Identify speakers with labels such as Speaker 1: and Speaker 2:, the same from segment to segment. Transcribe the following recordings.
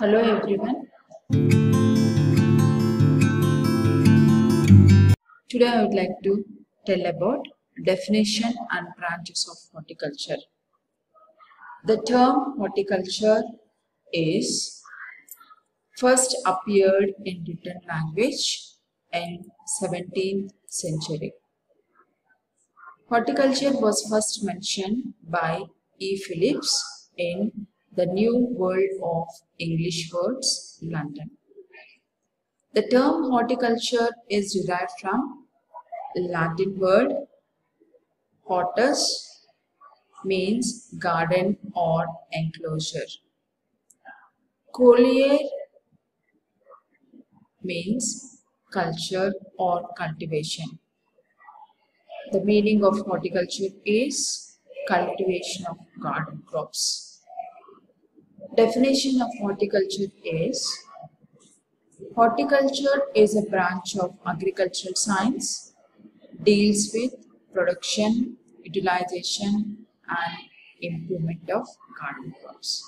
Speaker 1: Hello everyone. Today I would like to tell about definition and branches of horticulture. The term horticulture is first appeared in written language in 17th century. Horticulture was first mentioned by E. Phillips in The New World of English Words, London. The term horticulture is derived from Latin word hortus, means garden or enclosure. Collier means culture or cultivation. The meaning of horticulture is cultivation of garden crops. Definition of horticulture is: horticulture is a branch of agricultural science, deals with production, utilization and improvement of garden crops.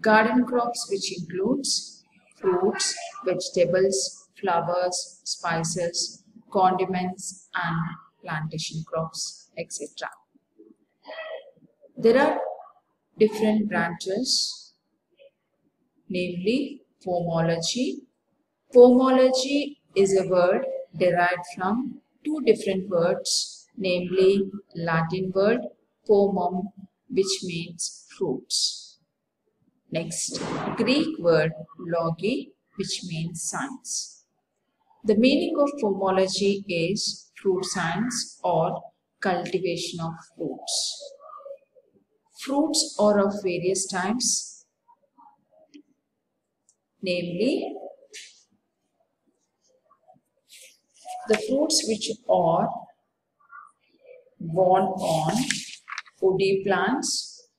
Speaker 1: Garden crops, which includes fruits, vegetables, flowers, spices, condiments and plantation crops, etc. There are different branches, namely pomology. Pomology is a word derived from two different words, namely Latin word pomum, which means fruits. Next, Greek word logi, which means science. The meaning of pomology is fruit science or cultivation of fruits. Fruits are of various types, namely the fruits which are borne on woody plants,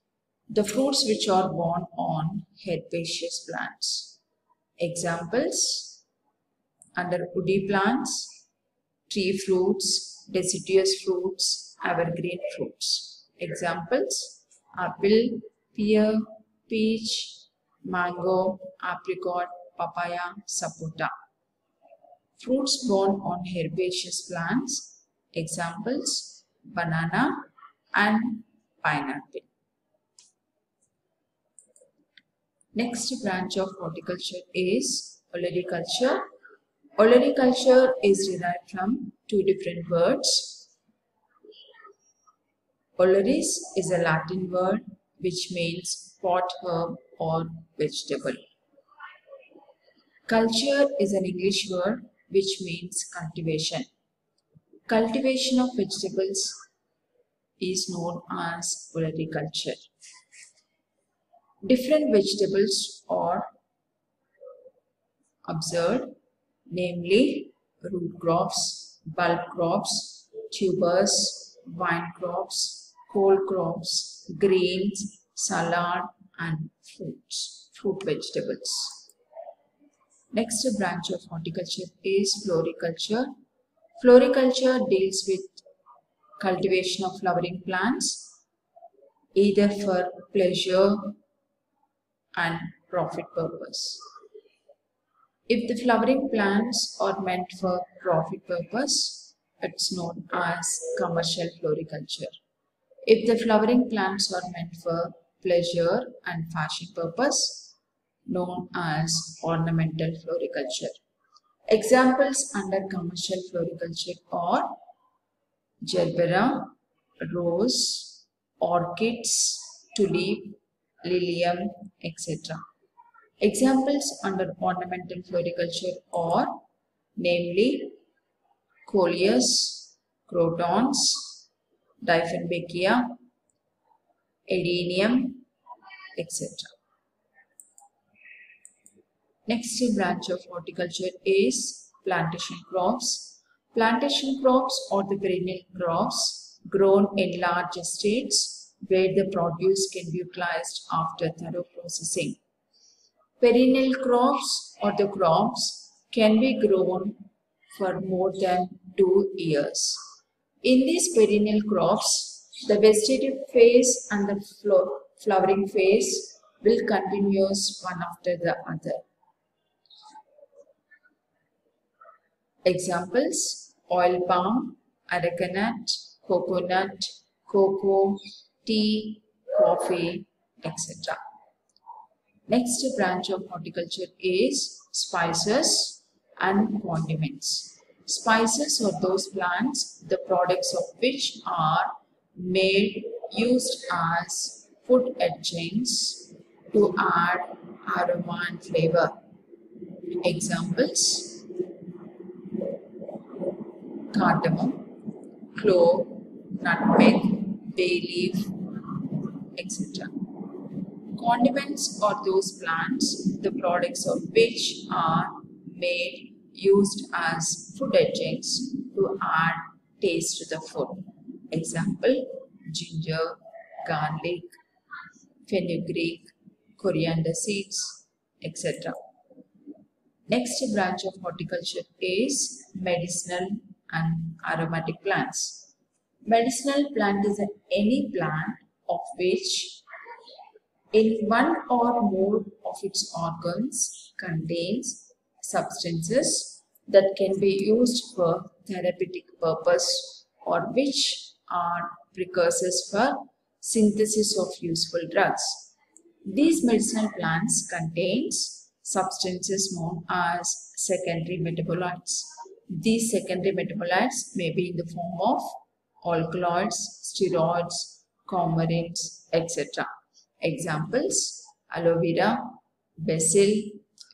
Speaker 1: the fruits which are borne on herbaceous plants. Examples: under woody plants, tree fruits, deciduous fruits, evergreen fruits. Examples: apple, pear, peach, mango, apricot, papaya, sapota. Fruits borne on herbaceous plants. Examples: banana and pineapple. Next branch of horticulture is floriculture. Floriculture is derived from two different words. Floris is a Latin word which means pot, herb or vegetable. Culture is an English word which means cultivation. Cultivation of vegetables is known as floriculture. Different vegetables are observed, namely root crops, bulb crops, tubers, vine crops, cole crops, greens, salad and fruit vegetables. Next branch of horticulture is floriculture. Floriculture deals with cultivation of flowering plants, either for pleasure and profit purpose. If the flowering plants are meant for profit purpose, it's known as commercial floriculture. If the flowering plants are meant for pleasure and fashion purpose, known as ornamental floriculture. Examples under commercial floriculture are gerbera, rose, orchids, tulip, lilium, etc. Examples under ornamental floriculture are namely coleus, crotons, Dieffenbachia, Edenium, etc. Next branch of horticulture is plantation crops. Plantation crops are the perennial crops grown in large estates where the produce can be utilized after thorough processing. Perennial crops or the crops can be grown for more than 2 years. In these perennial crops, the vegetative phase and the flowering phase will continuous one after the other. Examples: oil palm, arecanut, coconut, cocoa, tea, coffee, etc. Next branch of horticulture is spices and condiments. Spices are those plants, the products of which are made, used as food adjuncts to add aroma and flavor. Examples: cardamom, clove, nutmeg, bay leaf, etc. Condiments are those plants, the products of which are made, used as food adjuncts to add taste to the food. Example: ginger, garlic, fenugreek, coriander seeds, etc. Next branch of horticulture is medicinal and aromatic plants. Medicinal plant is any plant of which in one or more of its organs contains substances that can be used for therapeutic purpose or which are precursors for synthesis of useful drugs. These medicinal plants contains substances known as secondary metabolites. These secondary metabolites may be in the form of alkaloids, steroids, coumarins, etc. Examples: aloe vera, basil,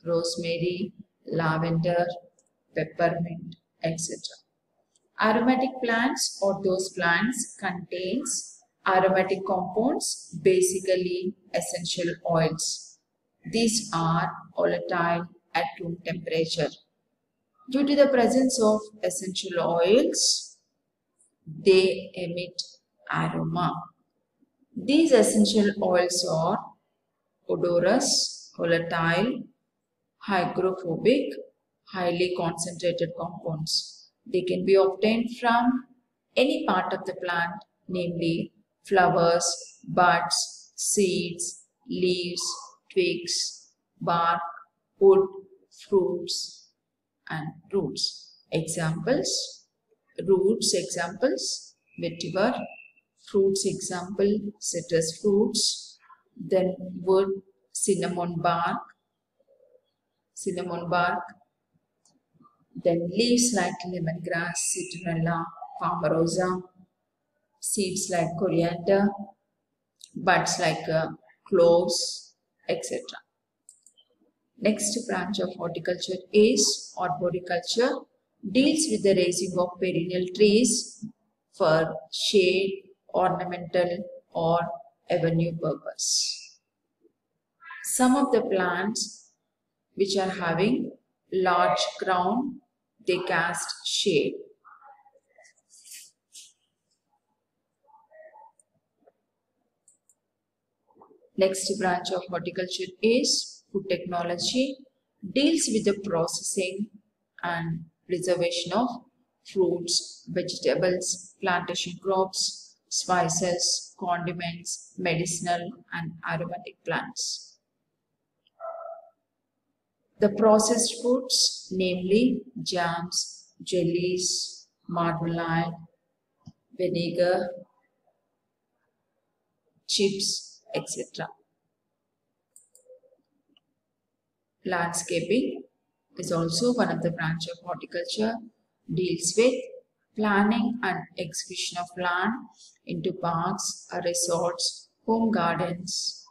Speaker 1: rosemary, lavender, peppermint, etc. Aromatic plants or those plants contains aromatic compounds, basically essential oils. These are volatile at room temperature. Due to the presence of essential oils, they emit aroma. These essential oils are odorous, volatile, hygrophobic, highly concentrated compounds. They can be obtained from any part of the plant, namely flowers, buds, seeds, leaves, twigs, bark, wood, fruits, and roots. Examples: roots, examples, vetiver; fruits, example, citrus fruits; then wood, cinnamon bark, then leaves like lemongrass, citronella, palmarosa; seeds like coriander; buds like cloves, etc. Next branch of horticulture is arboriculture. Deals with the raising of perennial trees for shade, ornamental, or avenue purpose. Some of the plants which are having large crown, they cast shade. Next branch of horticulture is food technology. Deals with the processing and preservation of fruits, vegetables, plantation crops, spices, condiments, medicinal and aromatic plants. The processed foods, namely jams, jellies, marmalade, vinegar, chips, etc. Landscaping is also one of the branch of horticulture. Deals with planning and execution of land into parks, resorts, home gardens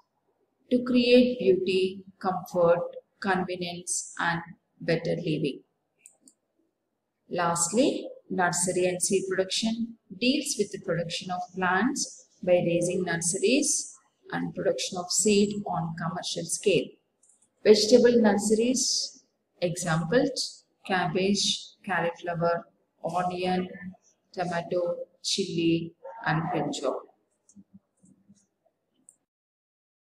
Speaker 1: to create beauty, comfort, convenience and better living. Lastly, nursery and seed production deals with the production of plants by raising nurseries and production of seed on commercial scale. Vegetable nurseries, examples: cabbage, cauliflower, onion, tomato, chili and brinjal.